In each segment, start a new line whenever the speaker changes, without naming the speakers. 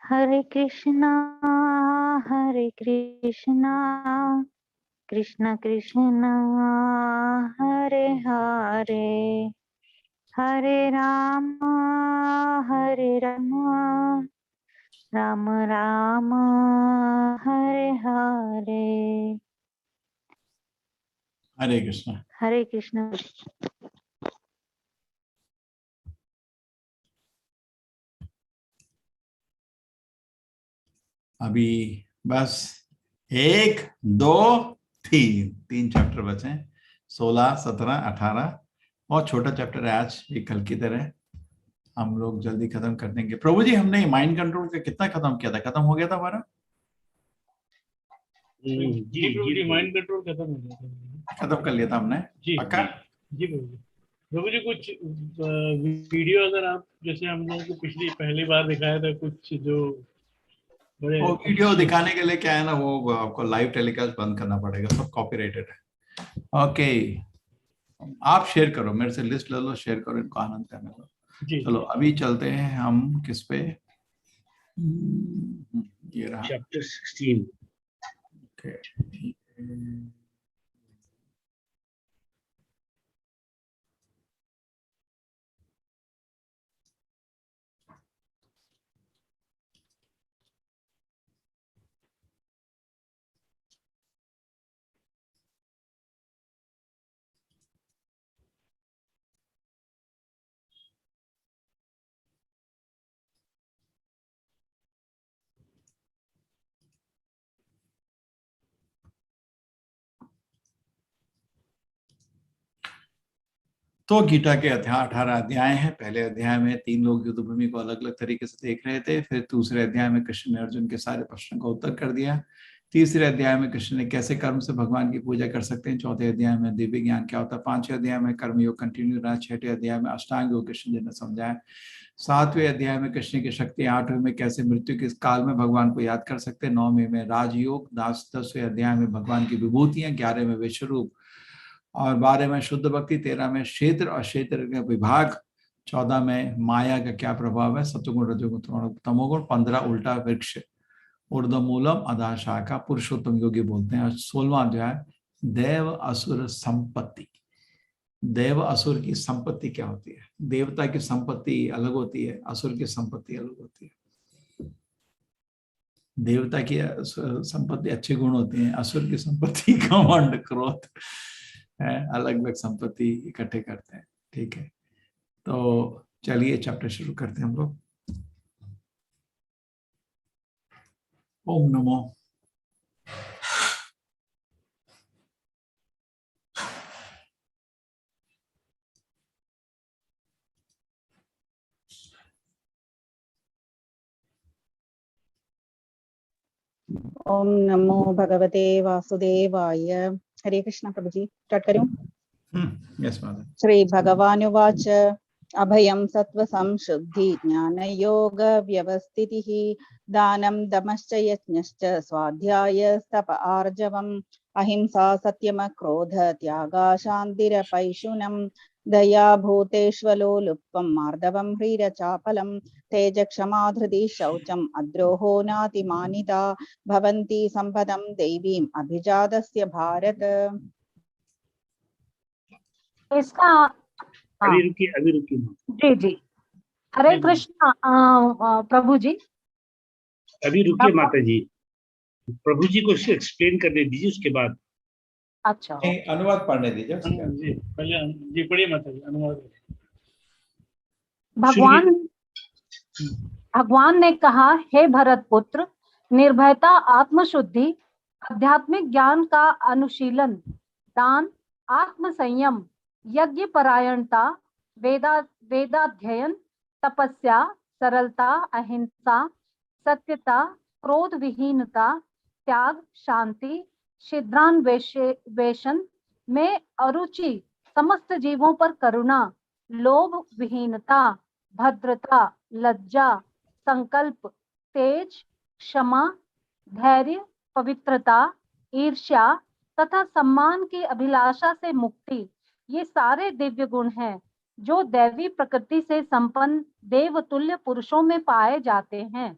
हरे कृष्णा कृष्ण कृष्ण हरे हरे, हरे राम राम राम हरे हरे।
हरे कृष्ण।
हरे कृष्ण।
अभी बस 1 2 3 चैप्टर बचे हैं, 16 17 18 और छोटा चैप्टर है आज, एक कल की तरह हम लोग जल्दी खत्म कर देंगे। प्रभु जी, हमने माइंड कंट्रोल का कितना खत्म किया था? खत्म हो गया था हमारा?
जी माइंड कंट्रोल खत्म हो गया था,
खत्म कर लिया था हमने।
जी
पक्का?
जी प्रभु जी कुछ वीडियो अगर आप, जैसे हम लोगों को पहली बार दिखाया था कुछ जो बड़े
वो वीडियो दिखाने के लिए क्या है ना, वो आपको लाइव टेलीकास्ट बंद करना पड़ेगा, सब कॉपीराइटेड है। ओके, आप शेयर करो, मेरे से लिस्ट ले लो, शेयर करो, इनको आनंद करने दो। चलो अभी चलते हैं हम किस पे, ये रहा
चैप्टर 16।
ओके, ठीक है। तो गीता के अध्याय 18 अध्याय हैं। पहले अध्याय में 3 लोग युद्ध भूमि को अलग अलग तरीके से देख रहे थे। फिर दूसरे अध्याय में कृष्ण ने अर्जुन के सारे प्रश्नों का उत्तर कर दिया। तीसरे अध्याय में कृष्ण ने कैसे कर्म से भगवान की पूजा कर सकते हैं। चौथे अध्याय में दिव्य ज्ञान क्या होता है। पांचवें अध्याय में कर्मयोग कंटिन्यू रहा। छठे अध्याय में अष्टांग योग कृष्ण जी ने समझाया। सातवें अध्याय में कृष्ण की शक्ति। आठवें में कैसे मृत्यु के काल में भगवान को याद कर सकते हैं। 9वें में राजयोग। 10वें अध्याय में भगवान की विभूतियां। 11वें में विश्वरूप और 12 में शुद्ध भक्ति। 13 में क्षेत्र और क्षेत्र का विभाग। 14 में माया का क्या प्रभाव है, सतुगुण रजोगुण तमोगुण। 15 उल्टा वृक्ष, ऊर्ध्वमूलम अधा शाखा, पुरुषोत्तम योगी बोलते हैं। और 16वां अध्याय देव असुर संपत्ति। देव असुर की संपत्ति क्या होती है। देवता की संपत्ति अलग होती है, असुर की संपत्ति अलग होती है। देवता की संपत्ति अच्छे गुण होती है, असुर की संपत्ति घमंड क्रोध है, अलग अलग संपत्ति इकट्ठे करते हैं। ठीक है, तो चलिए चैप्टर शुरू करते हैं हम लोग। ओम नमो।
ओम नमो भगवते वासुदेवाय। हरे कृष्ण। प्रभु जी स्टार्ट करूं?
यस माता।
श्री भगवान उवाच अभयं सत्व संशुद्धि ज्ञान योग व्यवस्थितिः दानं दमश्च यज्ञश्च स्वाध्याय तप आर्जवम् अहिंसा सत्यम क्रोध त्यागा शान्तिरपैशुनम् दया भूतेष्वलो लुप्त्वं मार्दवं ह्रीरचापलं तेज क्षमा धृति शौचम् अद्रोहो नातिमानिता भवन्ति सम्पदं दैवीम् अभिजातस्य भारत।
इसका
अभी रुकी
जी जी। हरे कृष्णा प्रभु जी।
अभी रुकिए माता जी, प्रभु जी को एक्सप्लेन करने दीजिए, उसके बाद।
अच्छा,
अनुवाद पढ़ने दीजिए
जी पहले जी पढ़िए माता जी, अनुवाद।
भगवान ने कहा, हे भरत पुत्र, निर्भयता, आत्मशुद्धि, आध्यात्मिक ज्ञान का अनुशीलन, दान, आत्म संयम, यज्ञ परायणता, वेदाध्ययन, तपस्या, सरलता, अहिंसा, सत्यता, क्रोध विहीनता, त्याग, शांति, छिद्रान्वेषण में अरुचि, समस्त जीवों पर करुणा, लोभ विहीनता, भद्रता, लज्जा, संकल्प, तेज, क्षमा, धैर्य, पवित्रता, ईर्ष्या तथा सम्मान की अभिलाषा से मुक्ति, ये सारे दिव्य गुण हैं जो दैवी प्रकृति से संपन्न देवतुल्य पुरुषों में पाए जाते हैं।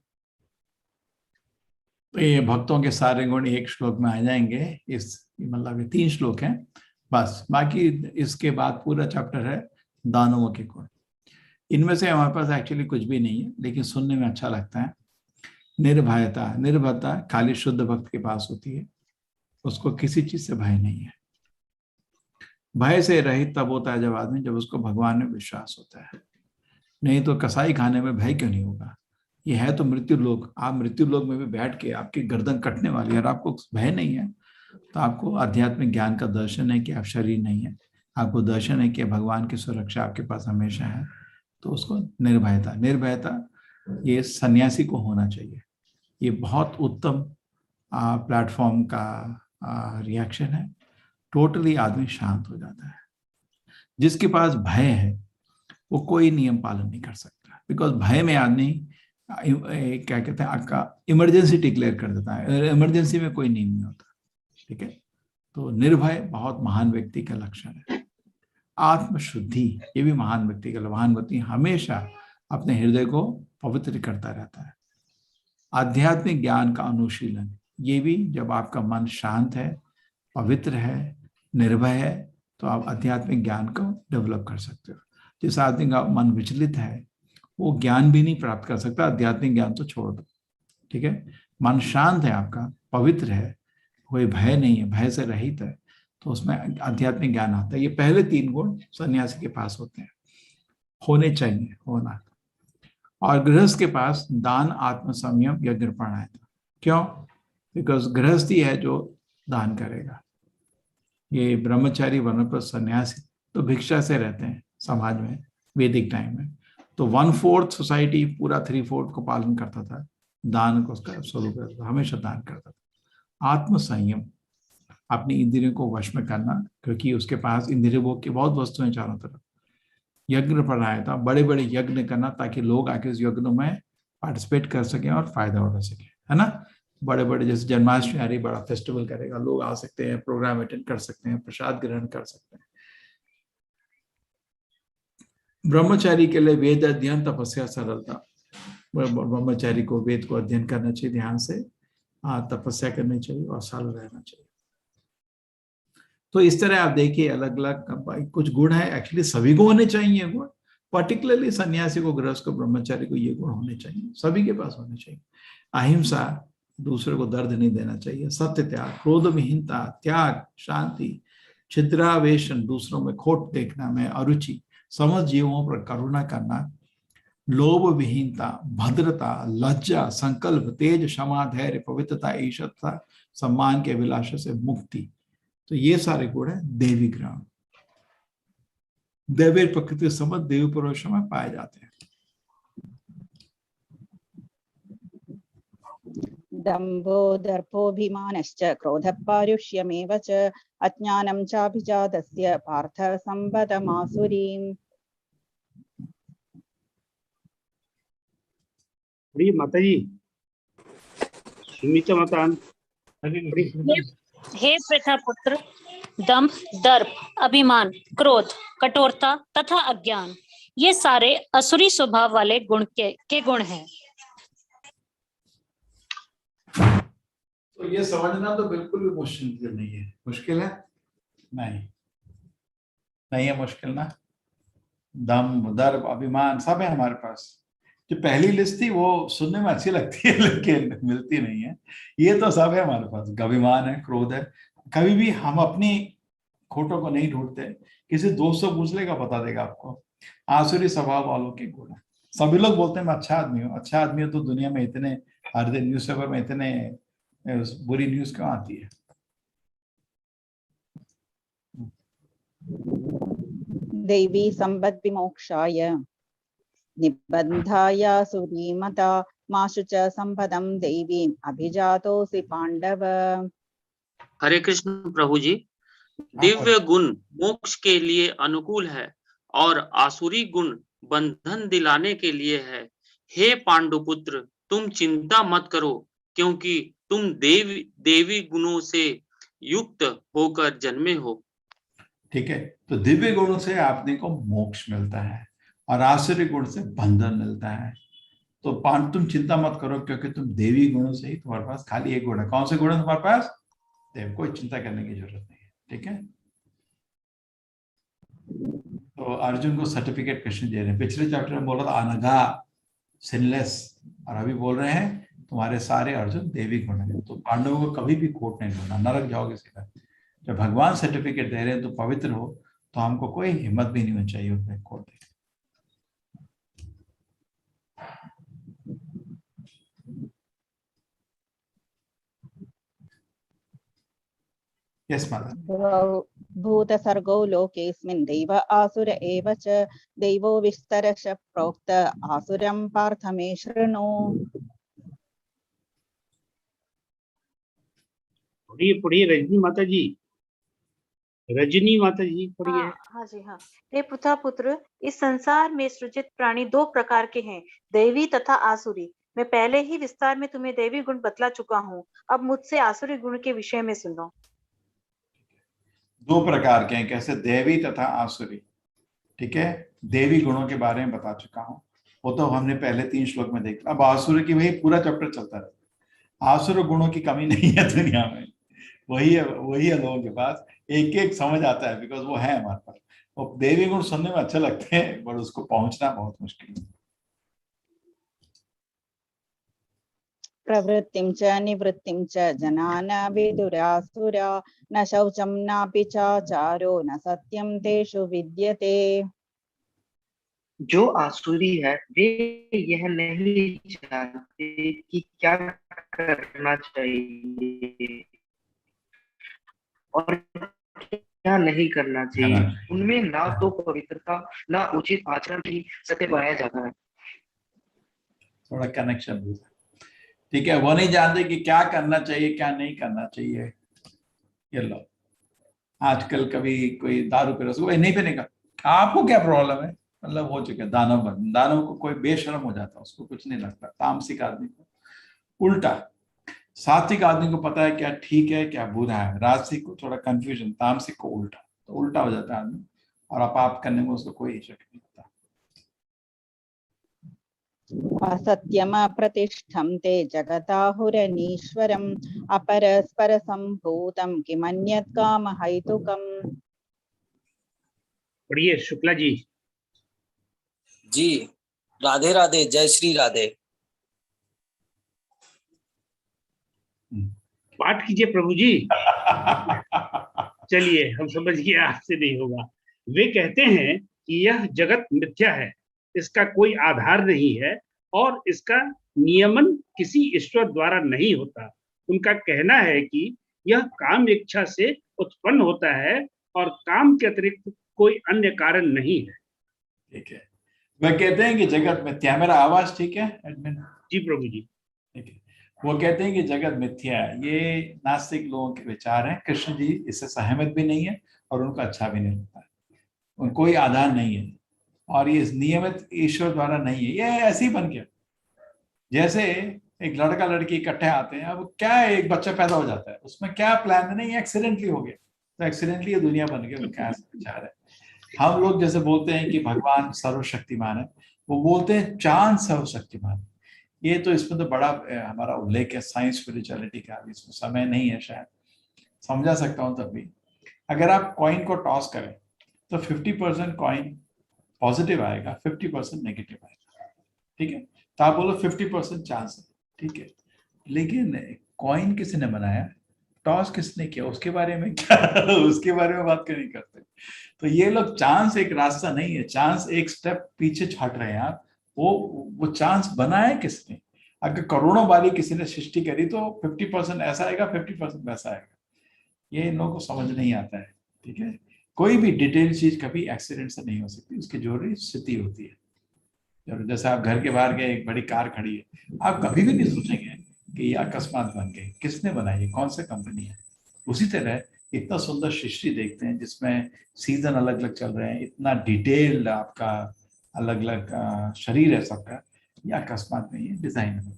तो ये भक्तों के सारे गुण एक श्लोक में आ जाएंगे। इस मतलब ये 3 श्लोक हैं बस, बाकी इसके बाद पूरा चैप्टर है दानवों के गुण। इनमें से हमारे पास एक्चुअली कुछ भी नहीं है, लेकिन सुनने में अच्छा लगता है। निर्भयता, निर्भयता खाली शुद्ध भक्त के पास होती है, उसको किसी चीज से भय नहीं है। भय से रहित तब होता है जब उसको भगवान में विश्वास होता है। नहीं तो कसाई खाने में भय क्यों नहीं होगा? ये है तो मृत्यु लोक, आप मृत्यु लोक में भी बैठ के आपकी गर्दन कटने वाली है और आपको भय नहीं है, तो आपको आध्यात्मिक ज्ञान का दर्शन है कि आप शरीर नहीं है, आपको दर्शन है कि भगवान की सुरक्षा आपके पास हमेशा है। तो उसको निर्भयता, निर्भयता ये सन्यासी को होना चाहिए। ये बहुत उत्तम प्लेटफॉर्म का रिएक्शन है। टोटली आदमी शांत हो जाता है। जिसके पास भय है वो कोई नियम पालन नहीं कर सकता, बिकॉज भय में आदमी क्या कहते हैं आपका इमरजेंसी डिक्लेयर कर देता है। इमरजेंसी में कोई नियम नहीं होता। ठीक है, तो निर्भय बहुत महान व्यक्ति का लक्षण है। आत्मशुद्धि ये भी महान व्यक्ति का, महान व्यक्ति हमेशा अपने हृदय को पवित्र करता रहता है। आध्यात्मिक ज्ञान का अनुशीलन, ये भी जब आपका मन शांत है, पवित्र है, निर्भय है, तो आप आध्यात्मिक ज्ञान को डेवलप कर सकते हो। जिस आदमी का मन विचलित है वो ज्ञान भी नहीं प्राप्त कर सकता, आध्यात्मिक ज्ञान तो छोड़ दो। ठीक है, मन शांत है आपका, पवित्र है, कोई भय नहीं है, भय से रहित है, तो उसमें आध्यात्मिक ज्ञान आता है। ये पहले 3 गुण सन्यासी के पास होते हैं, होने चाहिए, होना। और गृहस्थ के पास दान, आत्म संयम, यज्ञ प्राणायाम। क्यों? बिकॉज गृहस्थी है जो दान करेगा। ये ब्रह्मचारी, वनप्रस्थ, सन्यासी तो भिक्षा से रहते हैं समाज में वैदिक टाइम में, तो 1/4 सोसाइटी पूरा 3/4 को पालन करता था, दान को उसका स्वरूप करता था, हमेशा दान करता था। आत्म संयम, अपनी इंद्रियों को वश में करना, क्योंकि उसके पास इंद्रिय भोग की बहुत वस्तुएं चारों तरफ। यज्ञ प्राणायाम था, बड़े बड़े यज्ञ करना ताकि लोग आके उस यज्ञ में पार्टिसिपेट कर सकें और फायदा उठा सकें, है ना। बड़े बड़े जैसे जन्माष्टमी आ रही, बड़ा फेस्टिवल करेगा, लोग आ सकते हैं, प्रोग्राम अटेंड कर सकते हैं, प्रसाद ग्रहण कर सकते हैं। ब्रह्मचारी के लिए वेद अध्ययन, तपस्या, सरलता। ब्रह्मचारी को वेद को अध्ययन करना चाहिए ध्यान से, तपस्या करनी चाहिए और सरल रहना चाहिए। तो इस तरह आप देखिए अलग अलग कुछ गुण है, एक्चुअली सभी को होने चाहिए गुण, पर्टिकुलरली सन्यासी को, गृहस्थ को, ब्रह्मचारी को ये गुण होने चाहिए, सभी के पास होने चाहिए। अहिंसा, दूसरे को दर्द नहीं देना चाहिए। सत्य त्याग, क्रोध विहीनता, त्याग, शांति, छिद्रावेशन, दूसरों में खोट देखना में अरुचि, समस्त जीवों पर करुणा करना, लोभ विहीनता, भद्रता, लज्जा, संकल्प, तेज, क्षमा, धैर्य, पवित्रता, ईशता, सम्मान के अभिलाषा से मुक्ति। तो ये सारे गुण है देवी ग्रहण। दैवी प्रकृति समझ देवी पुरुषों में पाए जाते हैं।
दम्भो दर्पोऽभिमानश्च क्रोधः पारुष्यमेव च अज्ञानं चाभिजातस्य पार्थ संपदमासुरीम्।
माताजी सुमिता माता,
हे प्रथा पुत्र, दंभ, दर्प, अभिमान, क्रोध, कठोरता तथा अज्ञान, ये सारे असुरी स्वभाव वाले गुण के गुण हैं।
तो ये समझना तो बिल्कुल भी मुश्किल नहीं है। मुश्किल है? नहीं है मुश्किल ना। दम, दर्प, अभिमान सब है हमारे पास। जो पहली लिस्ट थी वो सुनने में अच्छी लगती है लेकिन मिलती नहीं है। ये तो सब है हमारे पास। अभिमान है, क्रोध है। कभी भी हम अपनी खोटों को नहीं ढूंढते, किसी दोस्त से पूछ लेगा, बता देगा आपको। आसुरी स्वभाव वालों के गुण। सभी लोग बोलते हैं मैं अच्छा आदमी हूँ, अच्छा आदमी हूँ, तो दुनिया में इतने हर दिन न्यूज़पेपर में इतने बुरी न्यूज क्यों आती है?
दैवी संपद विमोक्षाय निबंधाय सुरीमता माशु च संपदं दैवीम् अभिजातोऽसि पांडव।
हरे कृष्ण प्रभु जी। दिव्य गुण मोक्ष के लिए अनुकूल है और आसुरी गुण बंधन दिलाने के लिए है। हे पांडुपुत्र, तुम चिंता मत करो, क्योंकि तुम देवी गुणों से युक्त होकर जन्मे हो। ठीक है,
तो दिव्य गुणों से आपने को मोक्ष मिलता है और आसुरी गुण से बंधन मिलता है। तो तुम चिंता मत करो, क्योंकि तुम देवी गुणों से ही, तुम्हारे पास खाली एक गुण है। कौन से गुण है तुम्हारे पास? देव। कोई चिंता करने की जरूरत नहीं है, ठीक है। तो अर्जुन को सर्टिफिकेट कृष्ण दे रहे हैं। पिछले चैप्टर में बोला था अनघा, सिनलेस, और अभी बोल रहे हैं तुम्हारे सारे अर्जुन देवी गुण है। तो पांडवों को कभी भी कोट नहीं ढूंढना, नरक जाओगे सीधा। जब भगवान सर्टिफिकेट दे रहे हैं तो पवित्र हो, तो हमको कोई हिम्मत भी नहीं होनी चाहिए उसमें कोट देने। यस माता।
भूतसर्गो लोकेऽस्मिन् दैव आसुर एव च दैवो विस्तरश प्रोक्त आसुरं पार्थ मे शृणु।
पढ़िए रजनी माता जी, रजनी माता जी पढ़िए।
हाँ जी हाँ। हे पुथा पुत्र, इस संसार में सृजित प्राणी दो प्रकार के हैं, दैवी तथा आसुरी। मैं पहले ही विस्तार में तुम्हें दैवी गुण बतला चुका हूँ, अब मुझसे आसुरी गुण के विषय में सुनो।
दो प्रकार के हैं, कैसे? देवी तथा आसुरी, ठीक है। देवी गुणों के बारे में बता चुका हूँ, वो तो हमने पहले 3 श्लोक में देखा। अब आसुर की वही पूरा चैप्टर चलता रहता है। आसुर गुणों की कमी नहीं है दुनिया में, वही है लोगों के पास, एक एक समझ आता है, बिकॉज वो है हमारे पास। और देवी गुण सुनने में अच्छे लगते हैं, पर उसको पहुंचना बहुत मुश्किल है।
प्रवृत्तिं च निवृत्तिं च जनाना विदुरासुरा न शौचं नापि चाचारो न सत्यं तेषु विद्यते।
जो आसुरी है वे यह नहीं जानते कि क्या करना चाहिए और क्या नहीं करना चाहिए। उनमें ना तो पवित्रता ना उचित आचरण भी सत्य पाया जाता है।
थोड़ा कनेक्शन, ठीक है। वो नहीं जानते कि क्या करना चाहिए क्या नहीं करना चाहिए। ये लो, आजकल कभी कोई दारू पी रहा है, नहीं पीने का, आपको क्या प्रॉब्लम है? मतलब हो चुके दानव बन, दानव को कोई बेशर्म हो जाता है, उसको कुछ नहीं लगता। तामसिक आदमी को उल्टा, सात्विक आदमी को पता है क्या ठीक है क्या बुरा है, राजसिक को थोड़ा कंफ्यूजन, तामसिक को उल्टा, तो उल्टा हो जाता है आदमी, और आप करने में उसको कोई शक नहीं होता।
असत्यम प्रतिष्ठं ते जगताहुरनीश्वरम् अपरस्पर संभूतं किमन्यत् कामहैतुकम्।
पढ़िए शुक्ला जी।
जी, राधे राधे, जय श्री राधे।
पाठ कीजिए प्रभु जी। चलिए, हम समझ गए, आपसे नहीं होगा। वे कहते हैं कि यह जगत मिथ्या है, इसका कोई आधार नहीं है और इसका नियमन किसी ईश्वर द्वारा नहीं होता। उनका कहना है कि यह काम इच्छा से उत्पन्न होता है और काम के अतिरिक्त कोई अन्य कारण नहीं है।
ठीक है, वह कहते हैं कि जगत मिथ्या। मेरा आवाज ठीक है एडमिन?
जी प्रभु जी।
ठीक है, वो कहते हैं कि जगत मिथ्या है। ये नास्तिक लोगों के विचार हैं। कृष्ण जी इससे सहमत भी नहीं है और उनको अच्छा भी नहीं लगता है। उनको कोई आधार नहीं है और ये नियमित ईश्वर द्वारा नहीं है। ये ऐसे ही बन गया, जैसे एक लड़का लड़की इकट्ठे आते हैं, अब क्या है, एक बच्चा पैदा हो जाता है, उसमें क्या प्लान नहीं, एक्सीडेंटली हो गया, तो एक्सीडेंटली ये दुनिया बन गई। क्या विचार है? हम लोग जैसे बोलते हैं कि भगवान सर्वशक्तिमान है, वो बोलते हैं चांद सर्वशक्तिमान। ये तो इसमें तो बड़ा हमारा उल्लेख है साइंस स्पिरिचुअलिटी का, इसमें समय नहीं है, शायद समझा सकता हूं। तब भी अगर आप कॉइन को टॉस करें तो 50% कॉइन पॉजिटिव आएगा, 50% नेगेटिव आएगा, ठीक है। तो आप बोलो 50% चांस है, ठीक है। लेकिन कॉइन किसने बनाया, टॉस किसने किया, उसके बारे में क्या उसके बारे में बात क्यों नहीं करते? तो ये लोग, चांस एक रास्ता नहीं है, चांस एक स्टेप पीछे छट रहे हैं आप। वो चांस बनाया किसने? अगर करोड़ों बारी किसी ने सृष्टि करी तो 50% ऐसा आएगा, 50% वैसा आएगा। ये इन लोगों को समझ नहीं आता है, ठीक है। कोई भी डिटेल चीज कभी एक्सीडेंट से नहीं हो सकती, उसकी जरूरी स्थिति होती है। जैसे आप घर के बाहर गए, एक बड़ी कार खड़ी है, आप कभी भी नहीं सोचेंगे कि ये अकस्मात बन गई, किसने बनाई, कौन सी कंपनी है। उसी तरह इतना सुंदर सृष्टि देखते हैं जिसमें सीजन अलग अलग चल रहे हैं, इतना डिटेल्ड आपका अलग अलग शरीर है सबका, ये अकस्मात नहीं है, डिजाइन है।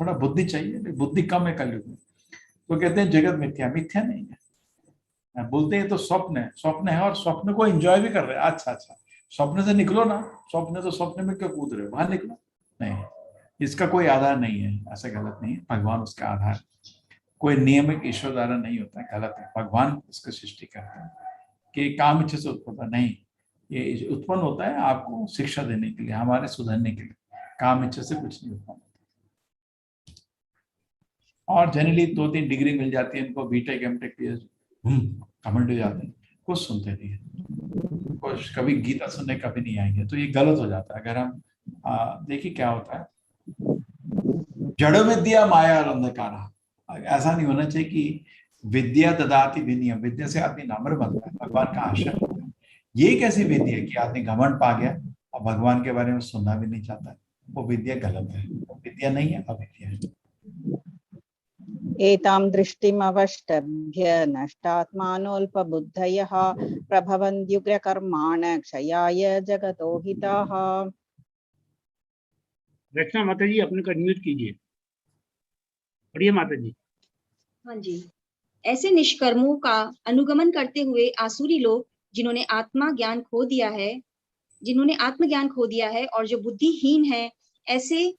थोड़ा बुद्धि चाहिए, बुद्धि कम है कलयुग में। तो कहते हैं जगत मिथ्या, मिथ्या नहीं है। बोलते हैं तो स्वप्न है, स्वप्न है, और स्वप्न को एंजॉय भी कर रहे हैं। अच्छा, स्वप्न से निकलो ना, स्वप्न तो स्वप्न में क्यों कूद रहे हो, बाहर निकलो। नहीं, इसका कोई आधार नहीं है, ऐसा गलत नहीं है। भगवान उसका आधार, कोई नियमित ईश्वर द्वारा नहीं होता है, गलत है। भगवान उसकी सृष्टि करते हैं कि काम इच्छा से उत्पन्न नहीं, ये उत्पन्न होता है आपको शिक्षा देने के लिए, हमारे सुधरने के लिए। काम इच्छा से कुछ नहीं उत्पन्न होता। और जनरली 2-3 डिग्री मिल जाती है इनको, बीटेक एमटेक कमेंट हो जाते हैं, कुछ सुनते नहीं है, कुछ कभी गीता सुनने कभी नहीं आएंगे। तो ये गलत हो जाता है। अगर हम देखिए क्या होता है, जड़ विद्या माया और अंधकार, ऐसा नहीं होना चाहिए कि विद्या ददाति विनयम, विद्या से आदमी नम्र बनता है, भगवान का आश्रय होता है। ये कैसी विद्या कि आदमी घमंड पा गया और भगवान के बारे में सुनना भी नहीं चाहता है, वो विद्या गलत है, वो विद्या नहीं है, अविद्या है।
एतां दृष्टिमवष्टभ्य नष्टात्मानोऽल्पबुद्धयः प्रभवन्त्युग्रकर्माण क्षयाय जगतो हिताः।
रचना माता जी अपने को अनम्यूट कीजिए, पढ़िए माता जी।
हाँ जी। ऐसे निष्कर्मों का अनुगमन करते हुए आसुरी लोग जिन्होंने आत्मज्ञान खो दिया है और जो बुद्धिहीन है, ऐसे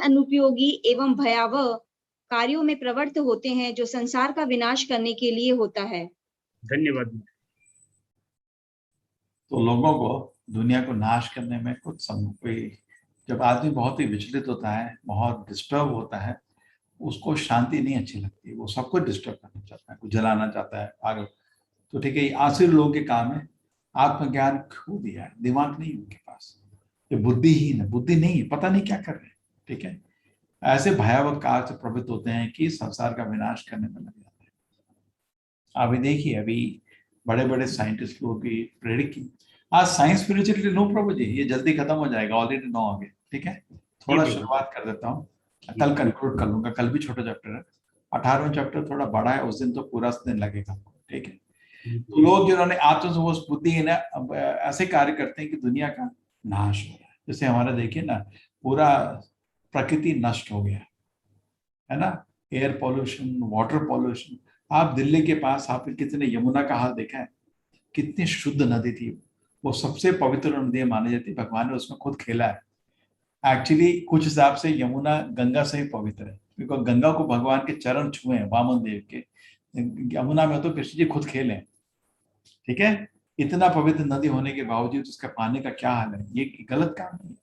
अनुपयोगी एवं भयावह कार्यों में प्रवृत्त होते हैं जो संसार का विनाश करने के लिए होता है।
धन्यवाद।
तो लोगों को दुनिया को नाश करने में कुछ कोई, जब आदमी बहुत ही विचलित होता है, बहुत डिस्टर्ब होता है, उसको शांति नहीं अच्छी लगती, वो सबको डिस्टर्ब करना चाहता है, कुछ जलाना चाहता है आगे। तो ठीक है, आसुरी लोगों के काम है, आत्मज्ञान खो दिया है, दिमाग नहीं उनके पास, ये बुद्धिहीन है, बुद्धि नहीं है, पता नहीं क्या कर रहे हैं। ठीक है, ऐसे भयावह कार्य से प्रवृत्त होते हैं कि संसार का विनाश करने में लग जाते हैं। अभी देखिए, अभी बड़े बड़े साइंटिस्ट लोग भी प्रेडिक्ट की, आज साइंस स्पिरिचुअलिटी नो प्रभु जी, ये जल्दी खत्म हो जाएगा, ऑलरेडी 9 आ गए। ठीक है, थोड़ा शुरुआत कर देता हूँ, कल कंक्लूड कर लूंगा, कल भी छोटा चैप्टर है, 18वां चैप्टर थोड़ा बड़ा है, उस दिन तो पूरा दिन लगेगा। ठीक है, तो लोग जिन्होंने आत्म बुद्धि है ना, अब ऐसे कार्य करते हैं कि दुनिया का नाश हो रहा है। जैसे हमारा देखिए ना, पूरा प्रकृति नष्ट हो गया है ना, एयर पॉल्यूशन, वाटर पॉल्यूशन। आप दिल्ली के पास आपने कितने यमुना का हाल देखा है, कितनी शुद्ध नदी थी, वो सबसे पवित्र नदी मानी जाती है, भगवान ने उसमें खुद खेला है। एक्चुअली कुछ हिसाब से यमुना गंगा से ही पवित्र है, क्योंकि गंगा को भगवान के चरण छुए हैं वामन देव के, यमुना में तो कृष्ण जी खुद खेले हैं। ठीक है, इतना पवित्र नदी होने के बावजूद उसका पानी का क्या हाल है, ये गलत काम नहीं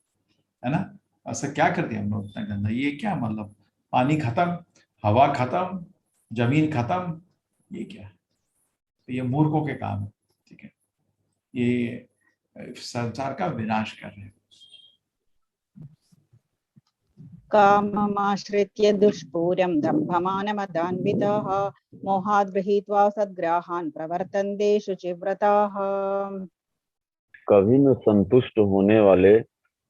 है ना। ऐसा क्या कर दिया हम लोग इतना गंदा, ये क्या मतलब, पानी खत्म, हवा खत्म, जमीन खत्म, ये क्या, तो ये मूर्खों के काम है। ठीक है, ये संसार का विनाश कर रहे हैं।
काममाश्रित्य दुष्पूरं दम्भमानमदान्विताः मोहाद् गृहीत्वा सद्ग्राहान् प्रवर्तन्ते शुचिव्रताः।
कभी न संतुष्ट होने वाले,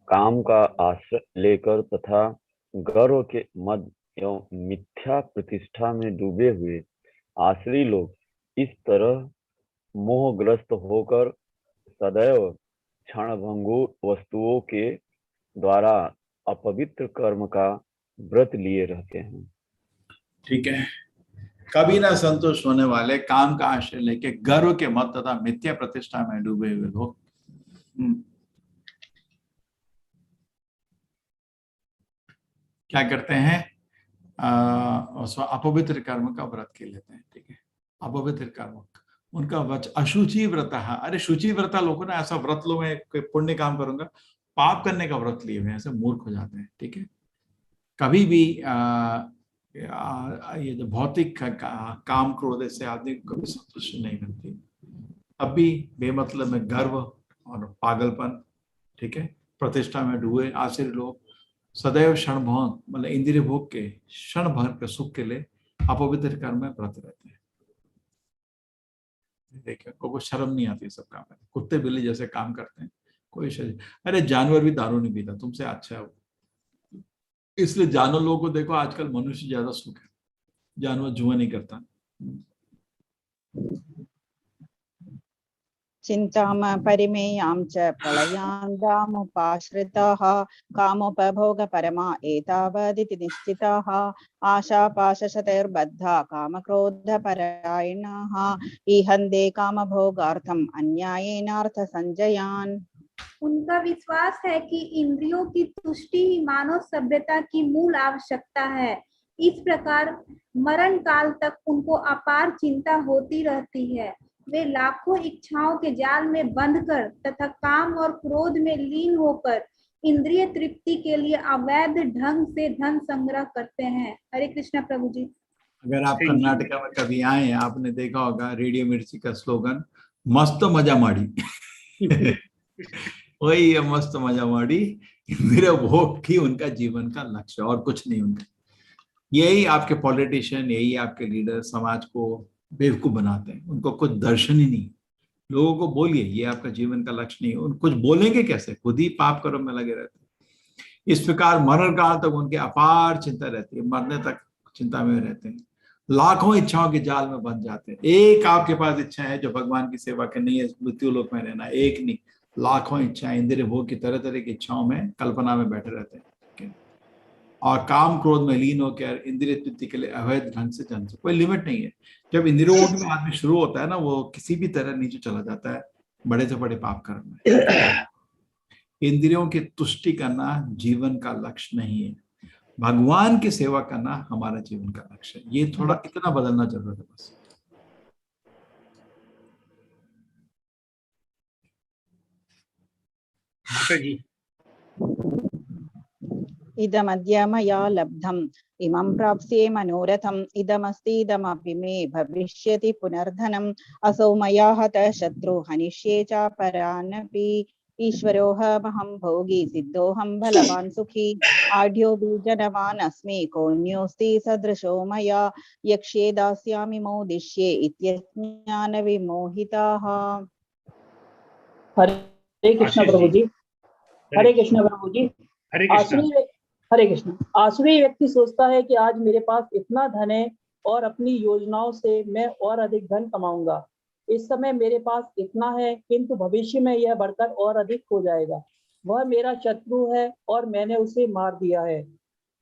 काम का आश्रय लेकर तथा गर्व के मद एवं मिथ्या प्रतिष्ठा में डूबे हुए आश्री लोग इस तरह मोहग्रस्त होकर सदैव क्षणभंगुर वस्तुओं के द्वारा अपवित्र कर्म का व्रत लिए रहते हैं।
ठीक है, कभी ना संतुष्ट होने वाले, काम का आश्रय लेके गर्व के मत तथा मिथ्या प्रतिष्ठा में डूबे हुए लोग क्या करते हैं, अपवित्र कर्म का व्रत के लेते हैं। ठीक है, अपवित्र कर्म, उनका अशुचि व्रत। अरे शुचि व्रत लोगों ने ऐसा व्रत लो, मैं पुण्य काम करूंगा, पाप करने का व्रत लिए हुए, ऐसे मूर्ख हो जाते हैं। ठीक है, कभी भी ये जो भौतिक काम क्रोध से आदमी को कभी संतुष्ट नहीं मिलती, अब भी बेमतलब में गर्व और पागलपन, ठीक है, प्रतिष्ठा में डूबे आश्रित लोग सदैव क्षण भोग, मतलब इंद्रिय भोग के क्षण भर के सुख के लिए अपवित्र कर्म में व्रत रहते हैं। देखिए, को शर्म नहीं आती सब काम में, कुत्ते बिल्ली जैसे काम करते हैं, कोई शरीर। अरे जानवर भी दारू नहीं पीता, तुमसे अच्छा है वो, इसलिए जानवर लोगों को देखो, आजकल मनुष्य ज्यादा सुख है, जानवर जुआ नहीं करता।
चिन्तां परिमेयां च प्रलयान्दामुपाश्रिताः कामोपभोगपरमा एतावदिति निश्चिताः आशापाशशतैर्बद्धा कामक्रोधपरायणाः ईहन्ते कामभोगार्थम् अन्यायेनार्थसञ्जयान्।
उनका विश्वास है कि इंद्रियों की तुष्टि ही मानव सभ्यता की मूल आवश्यकता है। इस प्रकार मरण काल तक उनको अपार चिंता होती रहती है। वे लाखों इच्छाओं के जाल में बंधकर तथा काम और क्रोध में लीन होकर इंद्रिय तृप्ति के लिए अवैध ढंग से धन संग्रह करते हैं। हरे कृष्णा प्रभु जी।
अगर आप कर्नाटका में कभी आए, आपने देखा होगा रेडियो मिर्ची का स्लोगन मस्त मजा माड़ी। वही है, मस्त मजा माड़ी। इंद्रिय भोग ही उनका जीवन का लक्ष्य, और कुछ नहीं उनका। यही आपके पॉलिटिशियन, यही आपके लीडर समाज को बेवकूफ बनाते हैं। उनको कुछ दर्शन ही नहीं। लोगों को बोलिए ये आपका जीवन का लक्ष्य नहीं है, उन कुछ बोलेंगे कैसे? खुद ही पाप कर्म में लगे रहते हैं। इस प्रकार मरण काल तक उनके अपार चिंता रहती है, मरने तक चिंता में रहते हैं, लाखों इच्छाओं के जाल में बंध जाते हैं। एक आपके पास इच्छा है जो भगवान की सेवा करनी है, मृत्यु लोक में रहना, एक नहीं लाखों इच्छाएं, इंद्रिय भोग की तरह तरह की इच्छाओं में कल्पना में बैठे रहते हैं और काम क्रोध में लीन होकर इंद्रिय तृप्ति के लिए अवैध ढंग से जन कोई लिमिट नहीं है। जब इंद्रियों में आदमी शुरू होता है ना, वो किसी भी तरह नीचे चला जाता है बड़े से बड़े पाप कर्म में। इंद्रियों की तुष्टि करना जीवन का लक्ष्य नहीं है, भगवान की सेवा करना हमारा जीवन का लक्ष्य है। ये थोड़ा इतना बदलना जरूरत है बस।
इदमद्य मया लब्धम् इमं प्राप्स्ये मनोरथम् इदमस्ति इदमपि मे भविष्यति पुनर्धनम् असौ मया हतः शत्रु हनिष्ये च परानपि ईश्वरोऽहमहं भोगी सिद्धोऽहं बलवान् सुखी आढ्यो बीजनवान् अस्मि कोऽन्योऽस्ति सदृशो मया यक्ष्ये दास्यामि मोदिष्ये इत्यज्ञान विमोहिताः।
हरे कृष्ण प्रभु जी। हरे कृष्ण प्रभु जी। हरे कृष्ण। आसुरी व्यक्ति सोचता है कि आज मेरे पास इतना धन है और अपनी योजनाओं से मैं और अधिक धन कमाऊंगा। इस समय मेरे पास इतना है, किंतु भविष्य में यह बढ़कर और अधिक हो जाएगा। वह मेरा शत्रु है और मैंने उसे मार दिया है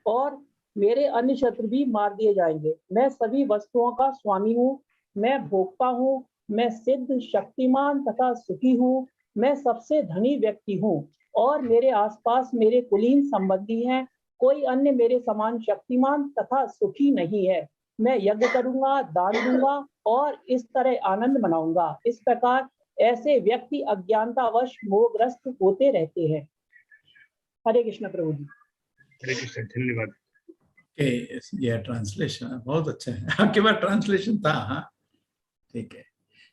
और मेरे अन्य शत्रु भी मार दिए जाएंगे। मैं सभी वस्तुओं का स्वामी हूँ, मैं भोक्ता हूँ, मैं सिद्ध शक्तिमान तथा सुखी हूँ, मैं सबसे धनी व्यक्ति हूँ और मेरे आसपास मेरे कुलीन संबंधी हैं। कोई अन्य मेरे समान शक्तिमान तथा सुखी नहीं है। मैं यज्ञ करूंगा, दान दूंगा और इस तरह आनंद मनाऊंगा। इस प्रकार ऐसे व्यक्ति अज्ञानतावश मोहग्रस्त होते रहते हैं। हरे कृष्ण प्रभु जी।
हरे कृष्ण, धन्यवाद।
ये ट्रांसलेशन बहुत अच्छा है। आपके पास ट्रांसलेशन था? हाँ ठीक है।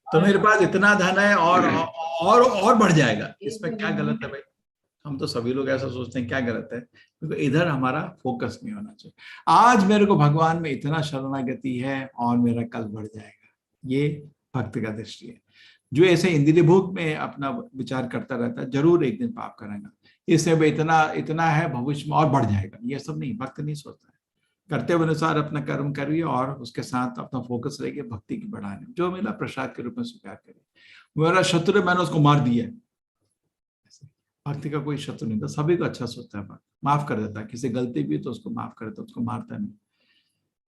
तो मेरे पास इतना धन है और बढ़ जाएगा, इसमें क्या गलत है भाई? हम तो सभी लोग ऐसा सोचते हैं, क्या गलत है? क्योंकि इधर हमारा फोकस नहीं होना चाहिए। आज मेरे को भगवान में इतना शरणागति है और मेरा कल बढ़ जाएगा, ये भक्त का दृष्टि है। जो ऐसे इंद्रिय भोग में अपना विचार करता रहता है, जरूर एक दिन पाप करेगा, इससे भाई इतना है भविष्य में और बढ़ जाएगा, ये सब नहीं, भक्त नहीं सोचता है। कर्तव्य अनुसार अपना कर्म करिए और उसके साथ अपना फोकस रहेगा भक्ति की बढ़ाने। जो मिला प्रसाद के रूप में स्वीकार करिए। मेरा शत्रु, मैंने उसको मार दिया। भक्ति का कोई शत्रु नहीं था, सभी को अच्छा सोचता है, माफ कर देता है। किसी गलती भी तो उसको माफ कर देता, उसको मारता नहीं।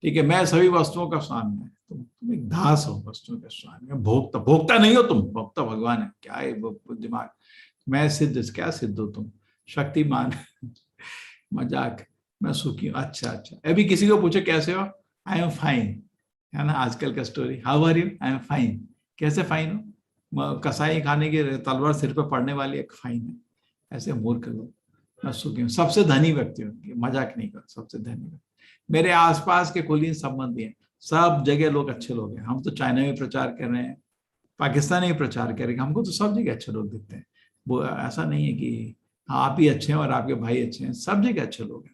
ठीक है, मैं सभी वस्तुओं का स्वामी है, तुम एक दास हो वस्तुओं के स्वामी। भोक्ता नहीं हो तुम, भोक्ता भगवान है। क्या है वो दिमाग? मैं सिद्ध, क्या सिद्ध हो तुम? शक्तिमान। मजाक, मैं सुखी हूँ। अच्छा, अभी किसी को पूछे कैसे हो? आई एम फाइन, है ना आजकल का story. How are you? I am fine. कैसे फाइन हो? कसाई खाने की तलवार सिर पे पड़ने वाली एक फाइन है। ऐसे मूर्ख लोग। मैं सुखी हूँ, सबसे धनी व्यक्ति हूँ, मजाक नहीं कर, सबसे धनी व्यक्ति। मेरे आसपास के कुलीन संबंधी हैं, सब जगह लोग अच्छे लोग हैं। हम तो चाइना में प्रचार कर रहे हैं, पाकिस्तान में प्रचार करेंगे, हमको तो सब जगह अच्छे लोग दिखते हैं। वो ऐसा नहीं है कि आप ही अच्छे हैं और आपके भाई अच्छे हैं, सब जगह अच्छे लोग हैं।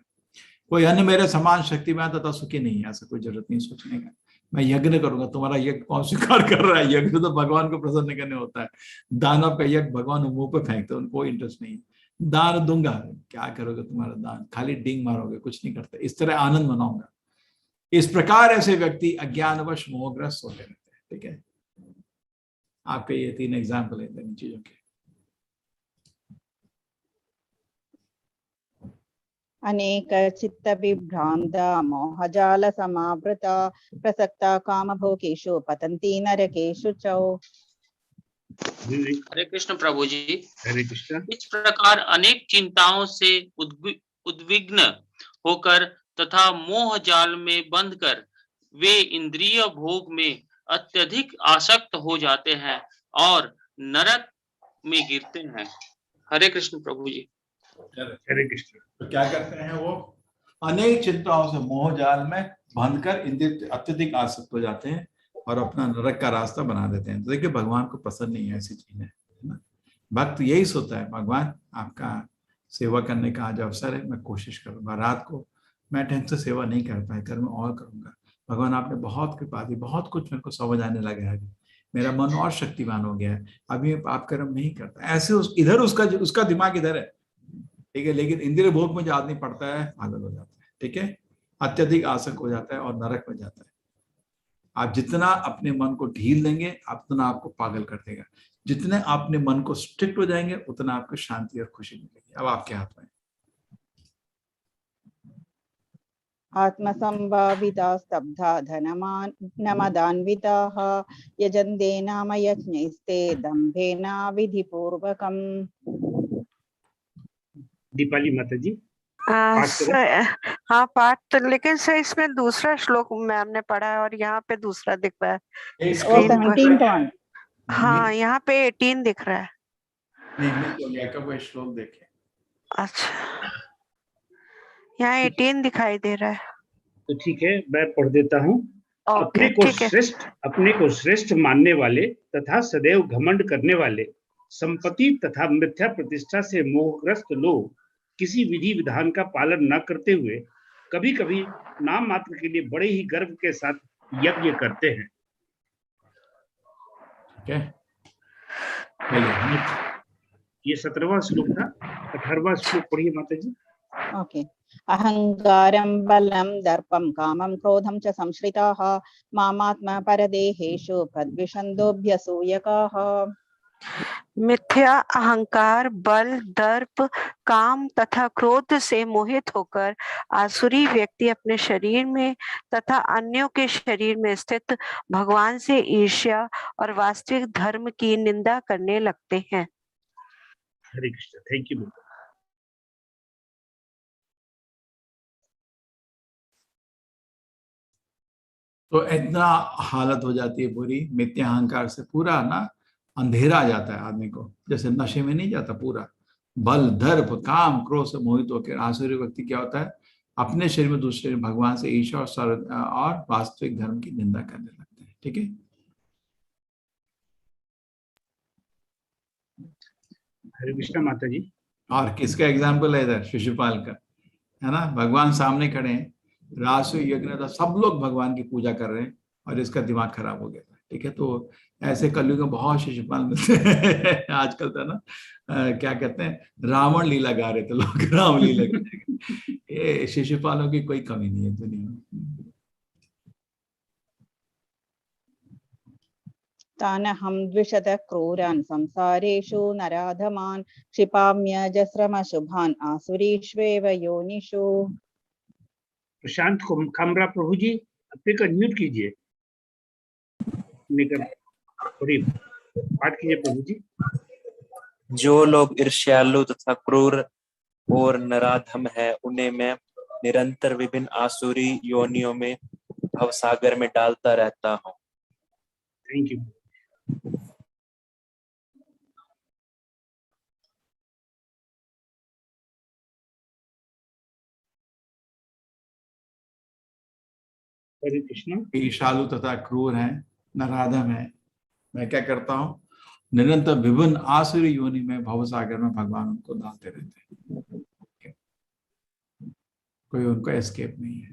कोई अन्य मेरे समान शक्तिमान तथा सुखी नहीं है, ऐसा कोई जरूरत नहीं सोचने का। मैं यज्ञ करूंगा, तुम्हारा यज्ञ कौन स्वीकार कर रहा है? यज्ञ तो भगवान को प्रसन्न करने होता है। दानव का यज्ञ भगवान मुंह पे फेंकते, उनको कोई इंटरेस्ट नहीं है। दान दूंगा, क्या करोगे तुम्हारा दान? खाली डिंग मारोगे, कुछ नहीं करते। इस तरह आनंद मनाऊंगा। इस प्रकार ऐसे व्यक्ति अज्ञानवश मोहग्रस्त होते रहते हैं। ठीक है, आपके ये 3 एग्जाम्पल है इन चीजों के।
अनेक चित्त विभ्रांता मोहजाल समावृता प्रसक्ता कामभोगेषु पतन्ति नरकेषु च।
हरे कृष्ण प्रभु जी।
हरे कृष्ण।
इस प्रकार अनेक चिंताओं से उद्विग्न होकर तथा मोह जाल में बंधकर वे इंद्रिय भोग में अत्यधिक आसक्त हो जाते हैं और नरक में गिरते हैं। हरे कृष्ण प्रभु जी।
हरे कृष्ण।
तो क्या करते हैं वो? अनेक चिंताओं से मोह जाल में बंधकर इंद्रिय अत्यधिक आसक्त हो जाते हैं और अपना नरक का रास्ता बना देते हैं। तो देखिए भगवान को पसंद नहीं है ऐसी चीजें, है ना। भक्त यही सोचता है, भगवान आपका सेवा करने का आज अवसर है, मैं कोशिश करूंगा। रात को मैं ढंग से सेवा नहीं कर पाया, कर मैं और करूंगा। भगवान आपने बहुत कृपा दी, बहुत कुछ मेरे को समझ आने लगा है, मेरा मन और शक्तिवान हो गया है, अभी आप कर्म नहीं करता। ऐसे इधर उसका दिमाग इधर है, ठीक है, लेकिन इंद्रिय भोग में जो आदमी पड़ता है पागल हो जाता है, ठीक है, अत्यधिक आसक्त हो जाता है और नरक में जाता है। आप जितना अपने मन को ढील देंगे उतना आपको पागल कर देगा, जितने अपने मन को स्ट्रिक्ट हो जाएंगे उतना आपको शांति और खुशी मिलेगी। अब आपके हाथ में।
आत्मसंभाविता स्तब्धा धनमान नमदान्विताः यजन्ते नाम यज्ञैस्ते दम्भेन विधिपूर्वकम्।
दीपाली माता जी।
हाँ पाठ तो, लेकिन सर इसमें दूसरा श्लोक मैम ने पढ़ा है और यहाँ पे दूसरा दिख रहा है स्क्रीन पर। हाँ यहाँ पे 18 दिख रहा है।
नहीं श्लोक देखे।
अच्छा यहाँ 18 दिखाई दे रहा है।
तो ठीक है, मैं पढ़ देता हूँ। अपने को श्रेष्ठ मानने वाले तथा सदैव घमंड करने वाले, संपत्ति तथा मिथ्या प्रतिष्ठा से मोहग्रस्त लोग किसी विधि विधान का पालन न करते हुए कभी कभी नाम मात्र के लिए बड़े ही गर्व के साथ यज्ञ करते हैं। ये 17वां श्लोक था। 18वां श्लोक पढ़िए माता जी।
ओके। अहंकारं बलं दर्पं कामं क्रोधं च संश्रिताः मामात्मा परदेहेषु प्रद्विषन्दोऽभ्यसूयकाः।
मिथ्या अहंकार, बल, दर्प, काम तथा क्रोध से मोहित होकर आसुरी व्यक्ति अपने शरीर में तथा अन्यों के शरीर में स्थित भगवान से ईर्ष्या और वास्तविक धर्म की निंदा करने लगते हैं।
हरे कृष्ण। Thank you.
तो इतना हालत हो जाती है बुरी, मिथ्या अहंकार से पूरा ना अंधेरा आ जाता है आदमी को, जैसे नशे में नहीं जाता पूरा। बल, दर्प, काम, क्रोध से मोहित होकर आसुरी व्यक्ति क्या होता है, अपने शरीर में दूसरे भगवान से ईर्ष्या और वास्तविक धर्म की निंदा करने लगते हैं। ठीक है।
हरे कृष्ण माता जी।
और किसका एग्जाम्पल है इधर? शिशुपाल का, है ना। भगवान सामने खड़े हैं, रासु यज्ञ था, सब लोग भगवान की पूजा कर रहे हैं और इसका दिमाग खराब हो गया था। ठीक है। तो ऐसे कलयुग में बहुत शिशुपाल मिलते हैं आजकल था ना, क्या कहते हैं, रावण लीला गा रहे थे लोग, राम लीला गा रहे। ये शिशुपालों की कोई कमी नहीं है दुनिया में।
तानहं द्विषत क्रूरान् संसारेषु नराधमान् क्षिपाम्यजस्रमशुभान् आसुरीष्वेव योनिषु।
प्रशांत खामरा प्रभु जी, अपने को म्यूट कीजिए, पाठ कीजिए प्रभु जी।
जो लोग ईर्ष्यालु तथा क्रूर और नराधम है, उन्हें मैं निरंतर विभिन्न आसुरी योनियों में भवसागर में डालता रहता हूँ।
Thank you. हरे कृष्ण।
ईर्ष्यालु तथा क्रूर है, नराधम है, मैं क्या करता हूँ, निरंतर विभिन्न आसुरी योनि में भवसागर में भगवान उनको डालते रहते हैं। कोई उनका एस्केप नहीं है।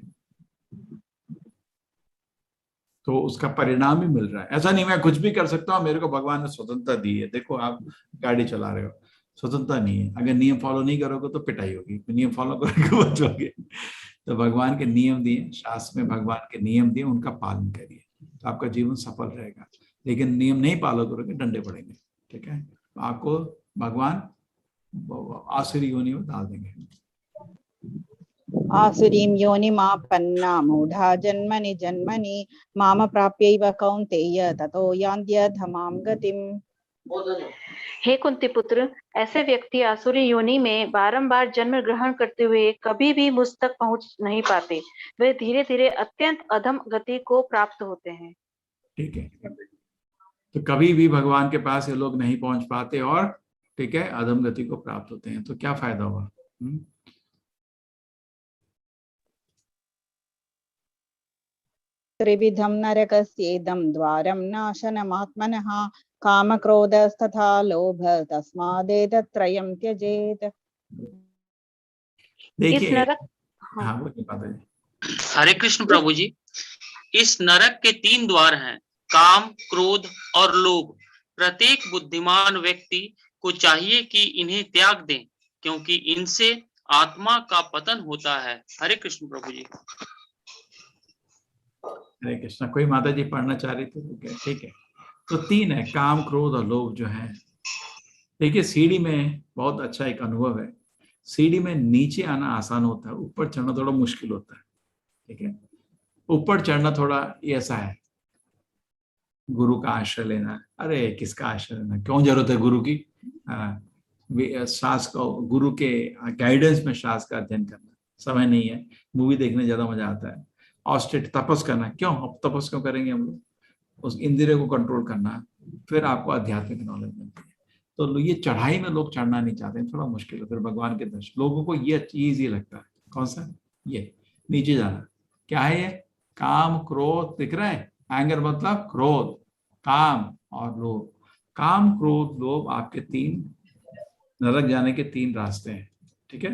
तो उसका परिणाम ही मिल रहा है। ऐसा नहीं मैं कुछ भी कर सकता हूँ, मेरे को भगवान ने स्वतंत्रता दी है। देखो आप गाड़ी चला रहे हो, स्वतंत्रता नहीं है। अगर नियम फॉलो नहीं करोगे तो पिटाई होगी, नियम फॉलो करोगे बचोगे। तो भगवान के नियम दिए, शास्त्र में भगवान के नियम दिए, उनका पालन करिए तो आपका जीवन सफल रहेगा। लेकिन नियम नहीं फॉलो करोगे डंडे पड़ेंगे। ठीक है, आपको भगवान आसुरी योनि में डाल देंगे।
आसुरीं योनिमापन्ना मूढ़ा जन्मनि जन्मनि माम प्राप्यैव कौन्तेय ततो यान्त्यधमां गतिम्।
हे कुंती पुत्र, ऐसे व्यक्ति आसुरी योनि में बारंबार जन्म ग्रहण करते हुए कभी भी मुझ तक पहुंच नहीं पाते। वे धीरे धीरे अत्यंत अधम गति को प्राप्त होते हैं।
ठीक है, तो कभी भी भगवान के पास ये लोग नहीं पहुंच पाते और ठीक है अधम गति को प्राप्त होते हैं। तो क्या फायदा हुआ?
त्रिविधं नरकस्येदं द्वारं नाशनमात्मनः काम क्रोधस्तथा लोभ तस्मादेतत्त्रयं त्यजेत्।
देखिए,
नरक
हाँ बोलिए माता जी।
हरे कृष्ण प्रभु जी, इस नरक के 3 द्वार हैं, काम, क्रोध और लोभ। प्रत्येक बुद्धिमान व्यक्ति को चाहिए कि इन्हें त्याग दें, क्योंकि इनसे आत्मा का पतन होता है। हरे कृष्ण प्रभु जी।
हरे कृष्णा। कोई माता जी पढ़ना चाह रही थी? ठीक है, तो 3 है, काम, क्रोध और लोभ जो है। देखिए, सीढ़ी में बहुत अच्छा एक अनुभव है। सीढ़ी में नीचे आना आसान होता है, ऊपर चढ़ना थोड़ा मुश्किल होता है। ठीक है, ऊपर चढ़ना थोड़ा ऐसा है, गुरु का आश्रय लेना। अरे किसका आश्रय लेना, क्यों जरूरत है गुरु की? शास्त्र को, गुरु के गाइडेंस में शास्त्र का अध्ययन करना समय नहीं है। मूवी देखने ज्यादा मजा आता है। ऑस्टेट तपस करना, क्यों अब तपस क्यों करेंगे हम लोग? उस इंद्रिय को कंट्रोल करना, फिर आपको आध्यात्मिक नॉलेज मिलती है। तो ये चढ़ाई में लोग चढ़ना नहीं चाहते, थोड़ा मुश्किल है। फिर भगवान के दर्शन, लोगों को ये चीज ही लगता है। कौन सा? ये नीचे जाना। क्या है ये? काम, क्रोध। दिख रहा है? एंगर मतलब क्रोध, काम और लोभ। काम, क्रोध, लोभ आपके 3 नरक जाने के 3 रास्ते हैं। ठीक है,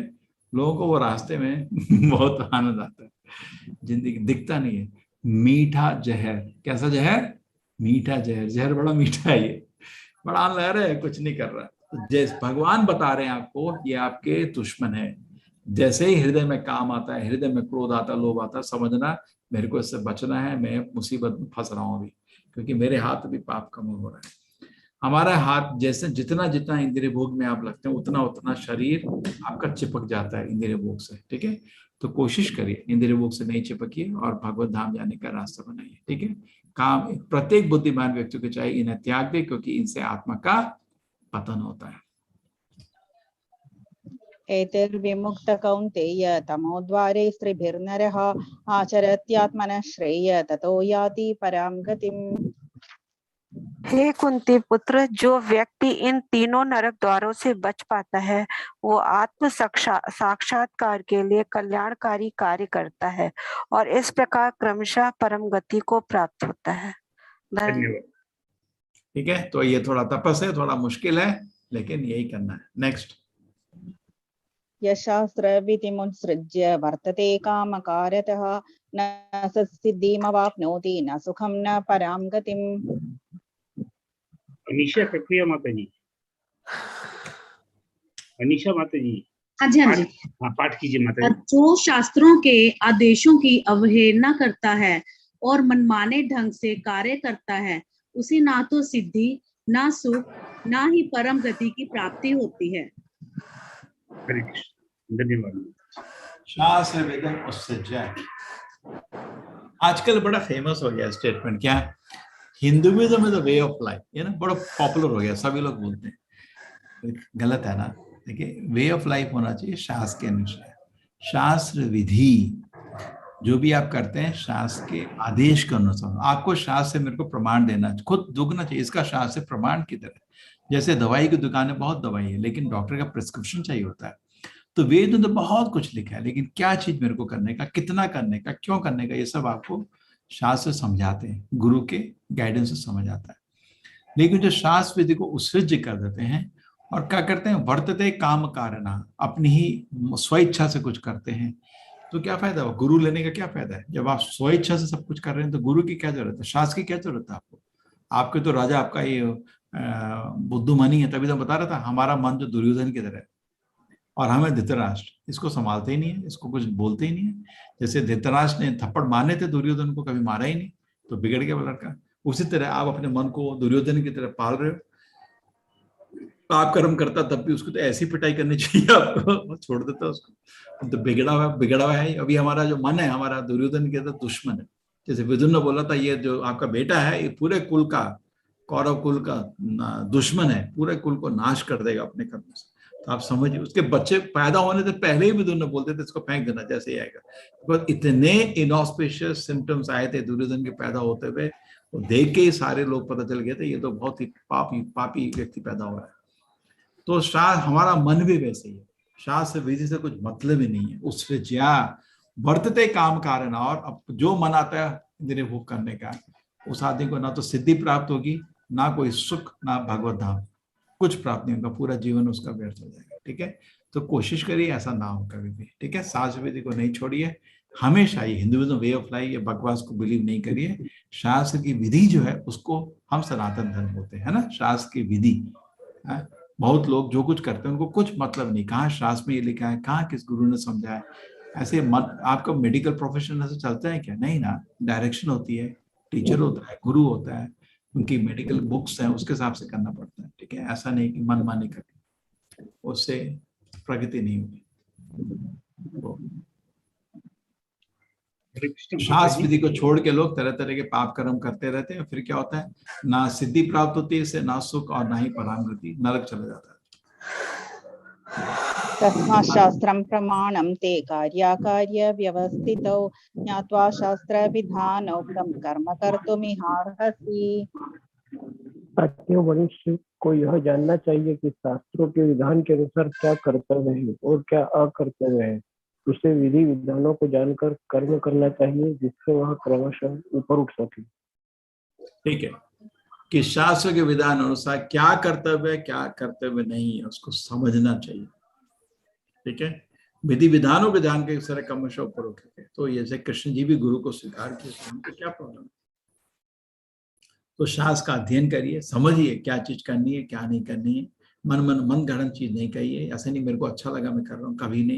लोगों को वो रास्ते में बहुत आनंद आता है। जिंदगी दिखता नहीं है। मीठा जहर। कैसा जहर? मीठा जहर। जहर बड़ा मीठा है, ये बड़ा लहर है, कुछ नहीं कर रहा। तो जैसे भगवान बता रहे हैं आपको, ये आपके दुश्मन है। जैसे ही हृदय में काम आता है, हृदय में क्रोध आता है, लोभ आता है, समझना मेरे को इससे बचना है, मैं मुसीबत में फंस रहा हूं अभी, क्योंकि मेरे हाथ अभी पाप कम हो रहा है। हमारा हाथ जैसे जितना जितना इंद्रिय भोग में आप लगते हैं, उतना उतना शरीर आपका चिपक जाता है इंद्रिय भोग से। ठीक है, तो कोशिश करिए इंद्रिय भोग से नहीं चिपकिए और भगवत धाम जाने का रास्ता बनाइए। ठीक है, काम प्रत्येक बुद्धिमान व्यक्ति को चाहिए इन्हें त्याग दे, क्योंकि इनसे आत्मा का पतन होता है।
एतैर्विमुक्त कौन्तेय तमोद्वारे स्त्रिभिर्नरः आचरत्यात्मनः श्रेय ततो याति परां गतिम्।
हे कुंती पुत्र, जो व्यक्ति इन तीनों नरक द्वारों से बच पाता है वो आत्म साक्षात्कार के लिए कल्याणकारी कार्य करता है और इस प्रकार क्रमशः परम गति को प्राप्त होता है।
धन्यवाद।
ठीक है, तो ये थोड़ा तपस है, थोड़ा मुश्किल है, लेकिन यही करना है। नेक्स्ट।
यशास्त्र विधिमुत्सृज्य वर्तते कामकारतः न सिद्धिमवाप्नोति न सुखं न परां गतिम्।
अनीशा प्रक्रिया माता जी। अनीशा माता जी।
हाँ जी, हाँ जी।
हाँ, पाठ कीजिए माता जी।
जो शास्त्रों के आदेशों की अवहेलना करता है और मनमाने ढंग से कार्य करता है, उसे ना तो सिद्धि, ना सुख, ना ही परम गति की प्राप्ति होती है।
हरे कृष्ण, धन्यवाद।
शास्त्र वेदम उत्सृज्य आजकल बड़ा फेमस हो गया स्टेटमेंट। क्या? Hinduism is the way of life. ये ना बड़ा पॉपुलर हो गया, सभी लोग बोलते हैं। गलत है ना? देखिए, वे ऑफ लाइफ होना चाहिए शास्त्र के अनुसार। शास्त्र विधि जो भी आप करते हैं शास्त्र के आदेश के अनुसार। आपको शास्त्र से मेरे को प्रमाण देना, खुद दुगना चाहिए इसका शास्त्र से प्रमाण की तरह। जैसे दवाई की दुकान में बहुत दवाई है, लेकिन डॉक्टर का प्रिस्क्रिप्शन चाहिए होता है। तो वेद में तो बहुत कुछ लिखा है, लेकिन क्या चीज मेरे को करने का, कितना करने का, क्यों करने का, ये सब आपको शास्त्र समझाते हैं। गुरु के गाइडेंस से समझ आता है। लेकिन जो शास्त्र विधि को उत्सृज्य कर देते हैं और क्या करते हैं, वर्तते काम कारणा, अपनी ही स्वेच्छा से कुछ करते हैं, तो क्या फायदा हुआ? गुरु लेने का क्या फायदा है? जब आप स्वेच्छा से सब कुछ कर रहे हैं तो गुरु की क्या जरूरत है? शास्त्र की क्या जरूरत है आपको? आपके तो राजा आपका ये बुद्धुमनी है, तभी तो बता रहा था हमारा मन जो दुर्योधन की तरह है और हमें धृतराष्ट्र, इसको संभालते ही नहीं है, इसको कुछ बोलते ही नहीं है। जैसे धृतराष्ट्र ने थप्पड़ मारने थे दुर्योधन को, कभी मारा ही नहीं, तो बिगड़ गया लड़का। उसी तरह आप अपने मन को दुर्योधन की तरह पाल रहे हो, पाप कर्म करता तब भी उसको तो ऐसी पिटाई करनी चाहिए आपको, छोड़ देता उसको, तो बिगड़ा हुआ है। अभी हमारा जो मन है, हमारा दुर्योधन के अंदर दुश्मन है। जैसे विदुर ने बोला था, ये जो आपका बेटा है ये पूरे कुल का, कौरव कुल का दुश्मन है, पूरे कुल को नाश कर देगा अपने कर्म से। तो आप समझिए, उसके बच्चे पैदा होने से पहले ही विदुर ने बोलते थे इसको फेंक देना जैसे ही आएगा, बिकॉज इतने इनऑस्पिशियस सिम्टम्स आए थे दुर्योधन के पैदा होते हुए, वो देख के ही सारे लोग पता चल गए थे ये तो बहुत ही पापी व्यक्ति पैदा हो रहा है। तो शायद हमारा मन भी वैसे ही है, शास्त्र विधि से कुछ मतलब ही नहीं है, उससे ज्या वर्तते काम कारण, और अब जो मन आता है इंद्रिय भोग करने का, उस आदमी को ना तो सिद्धि प्राप्त होगी, ना कोई सुख, ना भगवत धाम, कुछ प्राप्त नहीं होगा, पूरा जीवन उसका व्यर्थ हो जाएगा। ठीक है, तो कोशिश करिए ऐसा ना हो कभी भी। ठीक है, शास्त्र विधि को नहीं छोड़िए हमेशा, ये हिंदुइज्म वे ऑफ लाइफ, ये बकवास को बिलीव नहीं करिए। शास्त्र की विधि जो है उसको हम सनातन धर्म बोलते हैं ना, शास्त्र की विधि। बहुत लोग जो कुछ करते हैं उनको कुछ मतलब नहीं, कहाँ शास्त्र में ये लिखा है, कहाँ किस गुरु ने समझाया। ऐसे आपका मेडिकल प्रोफेशन ऐसे चलता है क्या? नहीं ना, डायरेक्शन होती है, टीचर होता है, गुरु होता है, उनकी मेडिकल बुक्स हैं, उसके हिसाब से करना पड़ता है। ठीक है, ऐसा नहीं कि मनमानी करनी, उससे प्रगति नहीं होगी। शास्त्र विधि को छोड़ के लोग तरह तरह के पाप कर्म करते रहते हैं, फिर क्या होता है, ना सिद्धि प्राप्त होती है इससे, ना सुख और ना ही परामगति, नरक चला जाता है।
तस्मात् शास्त्रं प्रमाणं ते कार्याकार्य व्यवस्थितौ ज्ञात्वा शास्त्र विधानोक्तं कर्म कर्तुमिहार्हसि।
अतः मनुष्य को यह जानना चाहिए कि शास्त्रों के विधान के अनुसार क्या कर्तव्य है और क्या अकर्तव्य है। उसे विधि विधानों को जानकर कर्म करना चाहिए जिससे वह क्रमशः ऊपर उठ सके।
ठीक है, कि शास्त्र के विधान अनुसार क्या कर्तव्य है, क्या कर्तव्य नहीं है, उसको समझना चाहिए। ठीक है, विधि विधानों को जान के सारे क्रमशः ऊपर उठे। तो जैसे कृष्ण जी भी गुरु को स्वीकार किए, उनको क्या प्रॉब्लम है? तो शास्त्र का अध्ययन करिए, समझिए क्या चीज करनी है क्या नहीं करनी है। मन गढ़ंत चीज नहीं करिए, ऐसा नहीं मेरे को अच्छा लगा मैं कर रहा हूँ, कभी नहीं।